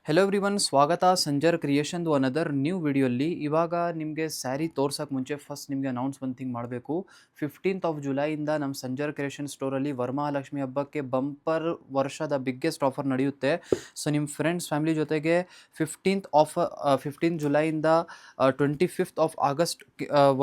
Hello everyone, ಸ್ವಾಗತ Sanjar ಕ್ರಿಯೇಷನ್ದು another new ವಿಡಿಯೋಲ್ಲಿ. ಇವಾಗ ನಿಮಗೆ ಸ್ಯಾರಿ ತೋರ್ಸೋಕ್ಕೆ ಮುಂಚೆ ಫಸ್ಟ್ ನಿಮಗೆ ಅನೌನ್ಸ್ ಒಂದು ಥಿಂಗ್ ಮಾಡಬೇಕು. 15th ಆಫ್ ಜುಲೈಯಿಂದ ನಮ್ಮ ಸಂಜರ್ ಕ್ರಿಯೇಷನ್ ಸ್ಟೋರಲ್ಲಿ ವರಮಹಾಲಕ್ಷ್ಮಿ ಹಬ್ಬಕ್ಕೆ ಬಂಪರ್ ವರ್ಷದ ಬಿಗ್ಗೆಸ್ಟ್ ಆಫರ್ ನಡೆಯುತ್ತೆ. ಸೊ ನಿಮ್ಮ ಫ್ರೆಂಡ್ಸ್ ಫ್ಯಾಮಿಲಿ ಜೊತೆಗೆ 15 ಜುಲೈಯಿಂದ 25th ಆಫ್ ಆಗಸ್ಟ್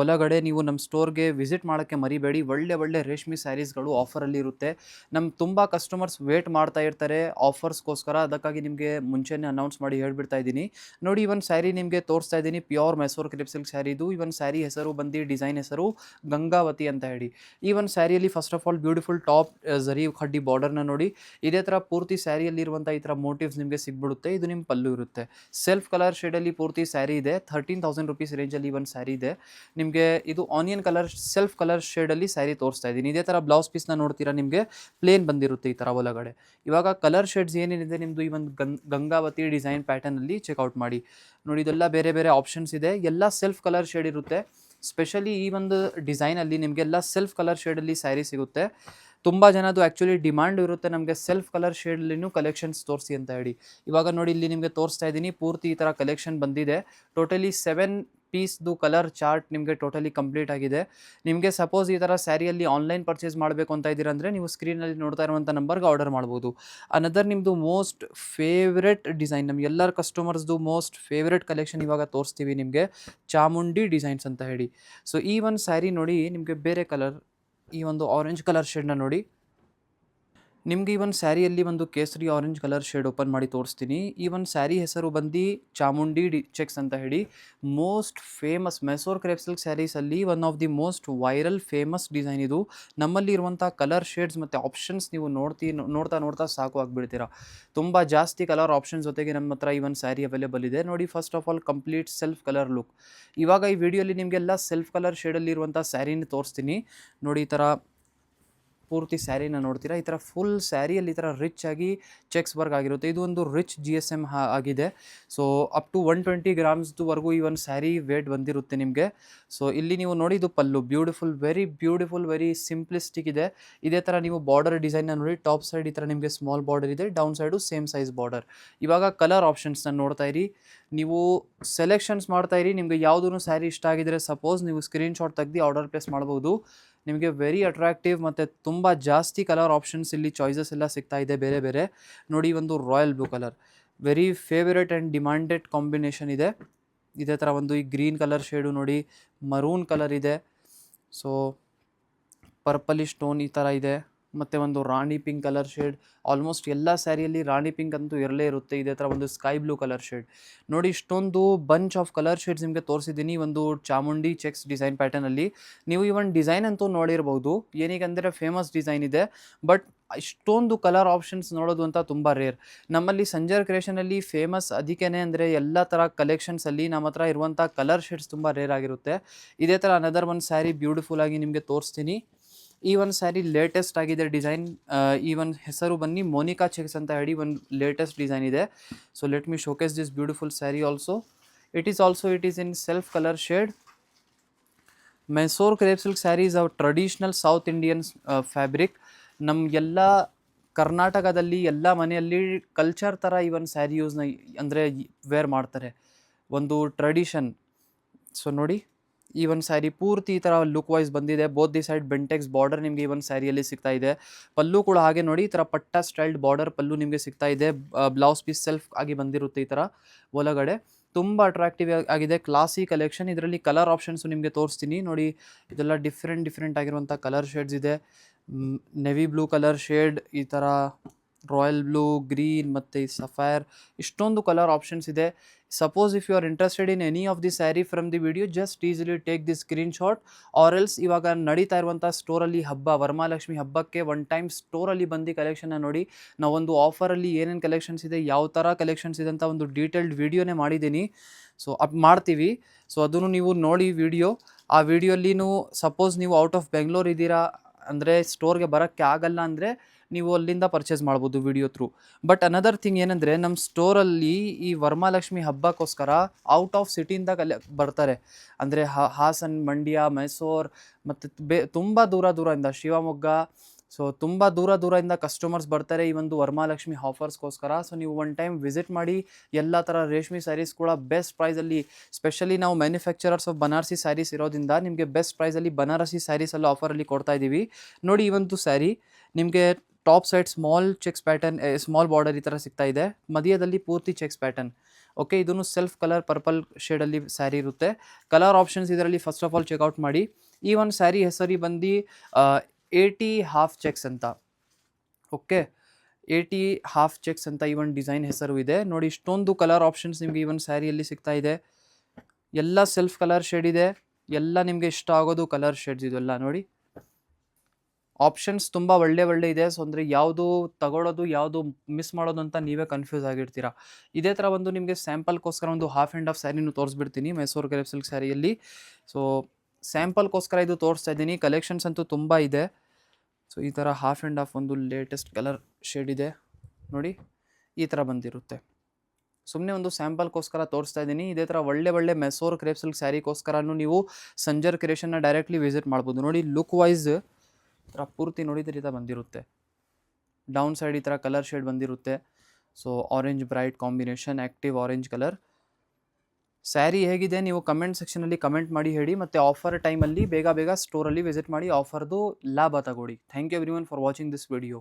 ಒಳಗಡೆ ನೀವು ನಮ್ಮ ಸ್ಟೋರ್ಗೆ ವಿಸಿಟ್ ಮಾಡೋಕ್ಕೆ ಮರಿಬೇಡಿ. ಒಳ್ಳೆ ರೇಷ್ಮೆ ಸ್ಯಾರೀಸ್ಗಳು ಆಫರಲ್ಲಿ ಇರುತ್ತೆ. ನಮ್ಮ ತುಂಬ ಕಸ್ಟಮರ್ಸ್ ವೇಟ್ ಮಾಡ್ತಾ ಇರ್ತಾರೆ ಆಫರ್ಸ್ಗೋಸ್ಕರ. ಅದಕ್ಕಾಗಿ ನಿಮಗೆ ಮುಂಚೆನೇ ಅನೌನ್ಸ್ ಮಾಡಿ ಹೇಳ್ಬಿಡ್ತಾ ಇದ್ದೀನಿ. ನೋಡಿ, ಇವನ್ ಸ್ಯಾರಿ ನಿಮಗೆ ತೋರಿಸ್ತಾ ಇದ್ದೀನಿ. Pure Mysuru crepe silk sari ಇದು. ಇವನ್ ಸ್ಯಾರಿ ಹೆಸರು ಬಂದು ಡಿಸೈನ್ ಹೆಸರು ಗಂಗಾವತಿ ಅಂತ ಹೇಳಿ. ಈ ಒಂದು ಸ್ಯಾರಿಯಲ್ಲಿ first of all beautiful top zari ಕಡ್ಡಿ ಬಾರ್ಡರ್ನ ನೋಡಿ. ಇದೇ ಥರ ಪೂರ್ತಿ ಸ್ಯಾರಿಯಲ್ಲಿರುವಂಥ ಈ ಥರ ಮೋಟಿವ್ಸ್ ನಿಮಗೆ ಸಿಗ್ಬಿಡುತ್ತೆ. ಇದು ನಿಮ್ಮ ಪಲ್ಲು ಇರುತ್ತೆ. ಸೆಲ್ಫ್ ಕಲರ್ ಶೇಡಲ್ಲಿ ಪೂರ್ತಿ ಸ್ಯಾರಿ ಇದೆ. 13,000 ರುಪೀಸ್ ರೇಂಜಲ್ಲಿ ಒಂದು ಸ್ಯಾರಿ ಇದೆ. ನಿಮಗೆ ಇದು ಆನಿಯನ್ ಕಲರ್ ಸೆಲ್ಫ್ ಕಲರ್ ಶೇಡಲ್ಲಿ ಸ್ಯಾರಿ ತೋರಿಸ್ತಾ ಇದ್ದೀನಿ. ಇದೇ ಥರ ಬ್ಲೌಸ್ ಪೀಸ್ನ ನೋಡ್ತೀರಾ, ನಿಮಗೆ ಪ್ಲೇನ್ ಬಂದಿರುತ್ತೆ ಈ ಥರ ಒಳಗಡೆ. ಇವಾಗ ಕಲರ್ ಶೇಡ್ಸ್ ಏನೇನಿದೆ ನಿಮ್ಮದು ಈ ಒಂದು ಗಂಗಾವತಿ ಡಿಸೈನ್ ಪ್ಯಾಟರ್ನಲ್ಲಿ ಚೆಕ್ಔಟ್ ಮಾಡಿ. ನೋಡಿ, ಇದೆಲ್ಲ ಬೇರೆ ಆಪ್ಷನ್ಸ್ ಇದೆ. ಎಲ್ಲ ಸೆಲ್ಫ್ ಕಲರ್ ಶೇಡ್ ಇರುತ್ತೆ. ಸ್ಪೆಷಲಿ ಈ ಒಂದು ಡಿಸೈನಲ್ಲಿ ನಿಮಗೆಲ್ಲ ಸೆಲ್ಫ್ ಕಲರ್ ಶೇಡಲ್ಲಿ ಸ್ಯಾರಿ ಸಿಗುತ್ತೆ. ತುಂಬ ಜನದು ಆ್ಯಕ್ಚುಲಿ ಡಿಮಾಂಡ್ ಇರುತ್ತೆ ನಮಗೆ ಸೆಲ್ಫ್ ಕಲರ್ ಶೇಡಲ್ಲಿನೂ ಕಲೆಕ್ಷನ್ಸ್ ತೋರಿಸಿ ಅಂತ ಹೇಳಿ. ಇವಾಗ ನೋಡಿ, ಇಲ್ಲಿ ನಿಮಗೆ ತೋರಿಸ್ತಾ ಇದ್ದೀನಿ. ಪೂರ್ತಿ ಈ ಥರ ಕಲೆಕ್ಷನ್ ಬಂದಿದೆ. ಟೋಟಲಿ 7 ಪೀಸ್ದು ಕಲರ್ ಚಾರ್ಟ್ ನಿಮಗೆ ಟೋಟಲಿ ಕಂಪ್ಲೀಟ್ ಆಗಿದೆ. ನಿಮಗೆ ಸಪೋಸ್ ಈ ಥರ ಸ್ಯಾರಿಯಲ್ಲಿ ಆನ್ಲೈನ್ ಪರ್ಚೇಸ್ ಮಾಡಬೇಕು ಅಂತ ಇದ್ದೀರಾ ಅಂದರೆ ನೀವು ಸ್ಕ್ರೀನಲ್ಲಿ ನೋಡ್ತಾ ಇರುವಂಥ ನಂಬರ್ಗೆ ಆರ್ಡರ್ ಮಾಡ್ಬೋದು. ಅನದರ್ ನಿಮ್ಮದು ಮೋಸ್ಟ್ ಫೇವ್ರೆಟ್ ಡಿಸೈನ್, ನಮ್ಮ ಎಲ್ಲರ ಕಸ್ಟಮರ್ಸ್ದು ಮೋಸ್ಟ್ ಫೇವ್ರೆಟ್ ಕಲೆಕ್ಷನ್ ಇವಾಗ ತೋರಿಸ್ತೀವಿ ನಿಮಗೆ, ಚಾಮುಂಡಿ ಡಿಸೈನ್ಸ್ ಅಂತ ಹೇಳಿ. ಸೊ ಈ ಒಂದು ಸ್ಯಾರಿ ನೋಡಿ, ನಿಮಗೆ ಬೇರೆ ಕಲರ್, ಈ ಒಂದು ಆರೆಂಜ್ ಕಲರ್ ಶೇಡ್ನ ನೋಡಿ. ನಿಮಗೆ ಈ ಒಂದು ಸ್ಯಾರಿಯಲ್ಲಿ ಒಂದು ಕೇಸರಿ ಆರೆಂಜ್ ಕಲರ್ ಶೇಡ್ ಓಪನ್ ಮಾಡಿ ತೋರಿಸ್ತೀನಿ. ಈ ಒಂದು ಸ್ಯಾರಿ ಹೆಸರು ಬಂದು ಚಾಮುಂಡಿ ಚೆಕ್ಸ್ ಅಂತ ಹೇಳಿ. Most famous Mysuru crepe silk ಸ್ಯಾರೀಸಲ್ಲಿ one of the most viral famous design ಇದು. ನಮ್ಮಲ್ಲಿ ಇರುವಂಥ ಕಲರ್ ಶೇಡ್ಸ್ ಮತ್ತು ಆಪ್ಷನ್ಸ್ ನೀವು ನೋಡ್ತಾ ಸಾಕು ಆಗಿಬಿಡ್ತೀರಾ. ತುಂಬ ಜಾಸ್ತಿ ಕಲರ್ ಆಪ್ಷನ್ಸ್ ಜೊತೆಗೆ ನಮ್ಮ ಹತ್ರ ಈ ಒಂದು ಸ್ಯಾರಿ ಅವೈಲೇಬಲ್ ಇದೆ. ನೋಡಿ, first of all complete self colour look. ಇವಾಗ ಈ ವಿಡಿಯೋಲಿ ನಿಮಗೆಲ್ಲ ಸೆಲ್ಫ್ ಕಲರ್ ಶೇಡಲ್ಲಿರುವಂಥ ಸ್ಯಾರಿನ ತೋರಿಸ್ತೀನಿ. ನೋಡಿ, ಈ ಥರ ಪೂರ್ತಿ ಸ್ಯಾರಿನ ನೋಡ್ತೀರಾ. ಈ ಥರ ಫುಲ್ ಸ್ಯಾರಿಯಲ್ಲಿ ಈ ಥರ ರಿಚ್ ಆಗಿ ಚೆಕ್ಸ್ ವರ್ಕ್ ಆಗಿರುತ್ತೆ. ಇದು ಒಂದು ರಿಚ್ GSM ಆಗಿದೆ. ಸೊ ಅಪ್ ಟು 120 ಗ್ರಾಮ್ಸ್ವರೆಗೂ ಈ ಒಂದು ಸ್ಯಾರಿ ವೇಟ್ ಬಂದಿರುತ್ತೆ ನಿಮಗೆ. ಸೊ ಇಲ್ಲಿ ನೀವು ನೋಡಿ, ಇದು ಪಲ್ಲು ಬ್ಯೂಟಿಫುಲ್ ವೆರಿ ಸಿಂಪ್ಲಿಸ್ಟಿಕ್ ಇದೆ. ಇದೇ ಥರ ನೀವು ಬಾರ್ಡರ್ ಡಿಸೈನ್ನ ನೋಡಿ. ಟಾಪ್ ಸೈಡ್ ಈ ಥರ ನಿಮಗೆ ಸ್ಮಾಲ್ ಬಾರ್ಡರ್ ಇದೆ, down side same size border. ಇವಾಗ ಕಲರ್ ಆಪ್ಷನ್ಸ್ನ ನೋಡ್ತಾ ಇರಿ. ನೀವು ಸೆಲೆಕ್ಷನ್ಸ್ ಮಾಡ್ತಾ ಇರಿ. ನಿಮಗೆ ಯಾವುದೂ ಸ್ಯಾರಿ ಇಷ್ಟ ಆಗಿದ್ರೆ ಸಪೋಸ್ ನೀವು ಸ್ಕ್ರೀನ್ಶಾಟ್ ತೆಗೆದು ಆರ್ಡರ್ ಪ್ಲೇಸ್ ಮಾಡ್ಬೋದು. ನಿಮಗೆ ವೆರಿ ಅಟ್ರಾಕ್ಟಿವ್ ಮತ್ತು ತುಂಬ ಜಾಸ್ತಿ ಕಲರ್ ಆಪ್ಷನ್ಸ್ ಇಲ್ಲಿ ಚಾಯ್ಸಸ್ ಎಲ್ಲ ಸಿಗ್ತಾ ಇದೆ ಬೇರೆ. ನೋಡಿ, ಒಂದು royal blue colour very favourite and demanded combination ಇದೆ. ಇದೇ ಥರ ಒಂದು ಈ ಗ್ರೀನ್ ಕಲರ್ ಶೇಡು ನೋಡಿ, ಮರೂನ್ ಕಲರ್ ಇದೆ. ಸೊ ಪರ್ಪಲಿ ಸ್ಟೋನ್ ಈ ಥರ ಇದೆ. ಮತ್ತು ಒಂದು ರಾಣಿ ಪಿಂಕ್ ಕಲರ್ ಶೇಡ್. ಆಲ್ಮೋಸ್ಟ್ ಎಲ್ಲ ಸ್ಯಾರಿಯಲ್ಲಿ ರಾಣಿ ಪಿಂಕ್ ಅಂತೂ ಇರಲೇ ಇರುತ್ತೆ. ಇದೇ ಥರ ಒಂದು ಸ್ಕೈ ಬ್ಲೂ ಕಲರ್ ಶೇಡ್ ನೋಡಿ. ಇಷ್ಟೊಂದು ಬಂಚ್ ಆಫ್ ಕಲರ್ ಶೇಡ್ಸ್ ನಿಮಗೆ ತೋರಿಸಿದ್ದೀನಿ ಒಂದು ಚಾಮುಂಡಿ ಚೆಕ್ಸ್ ಡಿಸೈನ್ ಪ್ಯಾಟರ್ನಲ್ಲಿ. ನೀವು ಈ ಒಂದು ಡಿಸೈನ್ ಅಂತೂ ನೋಡಿರ್ಬೋದು. ಏನೀಗಂದರೆ ಫೇಮಸ್ ಡಿಸೈನ್ ಇದೆ, ಬಟ್ ಇಷ್ಟೊಂದು ಕಲರ್ ಆಪ್ಷನ್ಸ್ ನೋಡೋದು ಅಂತ ತುಂಬ ರೇರ್. ನಮ್ಮಲ್ಲಿ ಸಂಜರ್ ಕ್ರಿಯೇಷನಲ್ಲಿ ಫೇಮಸ್ ಅದಕ್ಕೇನೆ ಅಂದರೆ ಎಲ್ಲ ಥರ ಕಲೆಕ್ಷನ್ಸಲ್ಲಿ ನಮ್ಮ ಹತ್ರ ಇರುವಂಥ ಕಲರ್ ಶೇಡ್ಸ್ ತುಂಬ ರೇರ್ ಆಗಿರುತ್ತೆ. ಇದೇ ಥರ ಅನದರ್ ಒಂದು ಸ್ಯಾರಿ ಬ್ಯೂಟಿಫುಲ್ ಆಗಿ ನಿಮಗೆ ತೋರಿಸ್ತೀನಿ. ಈ ಒಂದು ಸ್ಯಾರಿ ಲೇಟೆಸ್ಟ್ ಆಗಿದೆ ಡಿಸೈನ್. ಈ ಒಂದು ಹೆಸರು ಬನ್ನಿ ಮೋನಿಕಾ ಚೆಕ್ಸ್ ಅಂತ ಹೇಳಿ ಒಂದು ಲೇಟೆಸ್ಟ್ ಡಿಸೈನ್ ಇದೆ. So let me showcase this beautiful saree also. It is in self colour shade. Mysore crepe silk sarees of traditional south Indian fabric. ನಮ್ಮ ಎಲ್ಲ ಕರ್ನಾಟಕದಲ್ಲಿ ಎಲ್ಲ ಮನೆಯಲ್ಲಿ ಕಲ್ಚರ್ ಥರ ಈ ಒಂದು ಸ್ಯಾರಿ ಯೂಸ್ನ ಅಂದರೆ ವೇರ್ ಮಾಡ್ತಾರೆ, ಒಂದು ಟ್ರೆಡಿಷನ್. ಸೊ ನೋಡಿ, ಈ ಒಂದು ಸ್ಯಾರಿ ಪೂರ್ತಿ ಈ ಥರ ಲುಕ್ ವೈಸ್ ಬಂದಿದೆ. Both the side Bentex border ನಿಮಗೆ ಈ ಒಂದು ಸ್ಯಾರಿಯಲ್ಲಿ ಸಿಗ್ತಾ ಇದೆ. ಪಲ್ಲು ಕೂಡ ಹಾಗೆ ನೋಡಿ, ಈ ಥರ ಪಟ್ಟ ಸ್ಟೈಲ್ಡ್ ಬಾರ್ಡರ್ ಪಲ್ಲು ನಿಮಗೆ ಸಿಗ್ತಾ ಇದೆ. ಬ್ಲೌಸ್ ಪೀಸ್ ಸೆಲ್ಫ್ ಆಗಿ ಬಂದಿರುತ್ತೆ ಈ ಥರ ಒಳಗಡೆ. ತುಂಬ ಅಟ್ರಾಕ್ಟಿವ್ ಆಗಿದೆ, ಕ್ಲಾಸಿ ಕಲೆಕ್ಷನ್. ಇದರಲ್ಲಿ ಕಲರ್ ಆಪ್ಷನ್ಸು ನಿಮಗೆ ತೋರಿಸ್ತೀನಿ ನೋಡಿ. ಇದೆಲ್ಲ ಡಿಫ್ರೆಂಟ್ ಆಗಿರುವಂಥ ಕಲರ್ ಶೇಡ್ಸ್ ಇದೆ. ನೆವಿ ಬ್ಲೂ ಕಲರ್ ಶೇಡ್, ಈ ಥರ ರಾಯಲ್ ಬ್ಲೂ, ಗ್ರೀನ್ ಮತ್ತು ಸಫೈರ್, ಇಷ್ಟೊಂದು ಕಲರ್ ಆಪ್ಷನ್ಸ್ ಇದೆ. Suppose if you are interested in any of the saree from the video, just easily take the screenshot. Or else ಇವಾಗ ನಡೀತಾ ಇರುವಂಥ ಸ್ಟೋರಲ್ಲಿ ವರಮಹಾಲಕ್ಷ್ಮಿ ಹಬ್ಬಕ್ಕೆ ಒನ್ ಟೈಮ್ ಸ್ಟೋರಲ್ಲಿ ಬಂದು ಕಲೆಕ್ಷನ್ನ ನೋಡಿ. ನಾವೊಂದು ಆಫರಲ್ಲಿ ಏನೇನು ಕಲೆಕ್ಷನ್ಸ್ ಇದೆ, ಯಾವ ಥರ ಕಲೆಕ್ಷನ್ಸ್ ಇದೆ ಅಂತ ಒಂದು ಡೀಟೇಲ್ಡ್ ವಿಡಿಯೋನೇ ಮಾಡಿದ್ದೀನಿ. ಸೊ ಮಾಡ್ತೀವಿ. ಸೊ ಅದನ್ನು ನೀವು ನೋಡಿ ವಿಡಿಯೋ. ಆ ವಿಡಿಯೋಲಿನೂ ಸಪೋಸ್ ನೀವು ಔಟ್ ಆಫ್ ಬೆಂಗಳೂರು ಇದ್ದೀರಾ ಅಂದರೆ ಸ್ಟೋರ್ಗೆ ಬರೋಕ್ಕೆ ಆಗಲ್ಲ ಅಂದರೆ ನೀವು ಅಲ್ಲಿಂದ ಪರ್ಚೇಸ್ ಮಾಡ್ಬೋದು video through. But another thing ಏನಂದರೆ, ನಮ್ಮ ಸ್ಟೋರಲ್ಲಿ ಈ ವರಮಹಾಲಕ್ಷ್ಮಿ ಹಬ್ಬಕ್ಕೋಸ್ಕರ ಔಟ್ ಆಫ್ ಸಿಟಿಯಿಂದ ಬರ್ತಾರೆ. ಅಂದರೆ ಹಾಸನ್, ಮಂಡ್ಯ, ಮೈಸೂರು ಮತ್ತು ತುಂಬ ದೂರದಿಂದ ಶಿವಮೊಗ್ಗ, ಸೊ ತುಂಬ ದೂರದಿಂದ ಕಸ್ಟಮರ್ಸ್ ಬರ್ತಾರೆ ಈ ಒಂದು ವರಮಹಾಲಕ್ಷ್ಮಿ ಆಫರ್ಸ್ಗೋಸ್ಕರ. ಸೊ ನೀವು ಒನ್ ಟೈಮ್ ವಿಸಿಟ್ ಮಾಡಿ. ಎಲ್ಲ ಥರ ರೇಷ್ಮೆ ಸ್ಯಾರೀಸ್ ಕೂಡ ಬೆಸ್ಟ್ ಪ್ರೈಸಲ್ಲಿ, ಸ್ಪೆಷಲಿ ನಾವು ಮ್ಯಾನುಫ್ಯಾಕ್ಚರರ್ಸ್ ಆಫ್ ಬನಾರಸಿ ಸ್ಯಾರೀಸ್ ಇರೋದ್ರಿಂದ ನಿಮಗೆ ಬೆಸ್ಟ್ ಪ್ರೈಸಲ್ಲಿ ಬನಾರಸಿ ಸ್ಯಾರೀಸಲ್ಲಿ ಆಫರಲ್ಲಿ ಕೊಡ್ತಾ ಇದ್ದೀವಿ. ನೋಡಿ ಈ ಒಂದು ಸ್ಯಾರಿ ನಿಮಗೆ top side small cheques pattern, small border ಈ ಥರ ಸಿಗ್ತಾ ಇದೆ. ಮಧ್ಯದಲ್ಲಿ ಪೂರ್ತಿ ಚೆಕ್ಸ್ ಪ್ಯಾಟರ್ನ್. ಓಕೆ, ಇದನ್ನು ಸೆಲ್ಫ್ ಕಲರ್ ಪರ್ಪಲ್ ಶೇಡಲ್ಲಿ ಸ್ಯಾರಿ ಇರುತ್ತೆ. ಕಲರ್ ಆಪ್ಷನ್ಸ್ ಇದರಲ್ಲಿ ಫಸ್ಟ್ ಆಫ್ ಆಲ್ ಚೆಕ್ಔಟ್ ಮಾಡಿ. ಈ ಒಂದು ಸ್ಯಾರಿ ಹೆಸರಿ ಬಂದು 80 ಹಾಫ್ ಚೆಕ್ಸ್ ಅಂತ. ಓಕೆ, 80 ಹಾಫ್ ಚೆಕ್ಸ್ ಅಂತ ಈ ಒಂದು ಡಿಸೈನ್ ಹೆಸರು ಇದೆ. ನೋಡಿ ಇಷ್ಟೊಂದು ಕಲರ್ ಆಪ್ಷನ್ಸ್ ನಿಮಗೆ ಈ ಒಂದು ಸ್ಯಾರಿಯಲ್ಲಿ ಸಿಗ್ತಾ ಇದೆ. ಎಲ್ಲ ಸೆಲ್ಫ್ ಕಲರ್ ಶೇಡ್ ಇದೆ. ಎಲ್ಲ ನಿಮಗೆ ಇಷ್ಟ ಆಗೋದು ಕಲರ್ ಶೇಡ್ಸ್ ಇದೆಲ್ಲ ನೋಡಿ. ಆಪ್ಷನ್ಸ್ ತುಂಬ ಒಳ್ಳೆ ಇದೆ. ಸೊ ಅಂದರೆ ಯಾವುದು ತಗೊಳ್ಳೋದು ಯಾವುದು ಮಿಸ್ ಮಾಡೋದು ಅಂತ ನೀವೇ ಕನ್ಫ್ಯೂಸ್ ಆಗಿರ್ತೀರಾ. ಇದೇ ಥರ ಒಂದು ನಿಮಗೆ ಸ್ಯಾಂಪಲ್ಗೋಸ್ಕರ ಒಂದು ಹಾಫ್ ಆ್ಯಂಡ್ ಹಾಫ್ ಸ್ಯಾರಿನೂ ತೋರಿಸ್ಬಿಡ್ತೀನಿ ಮೈಸೂರು ಕ್ರೇಪ್ ಸಿಲ್ಕ್ ಸ್ಯಾರಿಯಲ್ಲಿ. ಸೊ ಸ್ಯಾಂಪಲ್ಗೋಸ್ಕರ ಇದು ತೋರಿಸ್ತಾ ಇದ್ದೀನಿ. ಕಲೆಕ್ಷನ್ಸ್ ಅಂತೂ ತುಂಬ ಇದೆ. ಸೊ ಈ ಥರ ಹಾಫ್ ಆ್ಯಂಡ್ ಹಾಫ್ ಒಂದು ಲೇಟೆಸ್ಟ್ ಕಲರ್ ಶೇಡ್ ಇದೆ ನೋಡಿ, ಈ ಥರ ಬಂದಿರುತ್ತೆ. ಸುಮ್ಮನೆ ಒಂದು ಸ್ಯಾಂಪಲ್ಗೋಸ್ಕರ ತೋರಿಸ್ತಾ ಇದ್ದೀನಿ. ಇದೇ ಥರ ಒಳ್ಳೆ ಮೈಸೂರು ಕ್ರೇಪ್ ಸಿಲ್ಕ್ ಸ್ಯಾರಿಗೋಸ್ಕರನೂ ನೀವು ಸಂಜರ್ ಕ್ರಿಯೇಷನ್ನ ಡೈರೆಕ್ಟ್ಲಿ ವಿಸಿಟ್ ಮಾಡ್ಬೋದು. ನೋಡಿ ಲುಕ್ ವೈಸ್ ಥರ ಪೂರ್ತಿ ನೋಡಿದ್ರೆ ಈ ಥರ ಬಂದಿರುತ್ತೆ. ಡೌನ್ ಸೈಡ್ ಈ ಥರ ಕಲರ್ ಶೇಡ್ ಬಂದಿರುತ್ತೆ. So orange bright combination, active orange colour. Sari ಹೇಗಿದೆ ನೀವು ಕಮೆಂಟ್ ಸೆಕ್ಷನಲ್ಲಿ ಕಮೆಂಟ್ ಮಾಡಿ ಹೇಳಿ. ಮತ್ತು ಆಫರ್ ಟೈಮಲ್ಲಿ ಬೇಗ ಸ್ಟೋರಲ್ಲಿ ವಿಸಿಟ್ ಮಾಡಿ ಆಫರ್ದು ಲಾಭ ತಗೊಳ್ಳಿ. Thank you everyone for watching this video.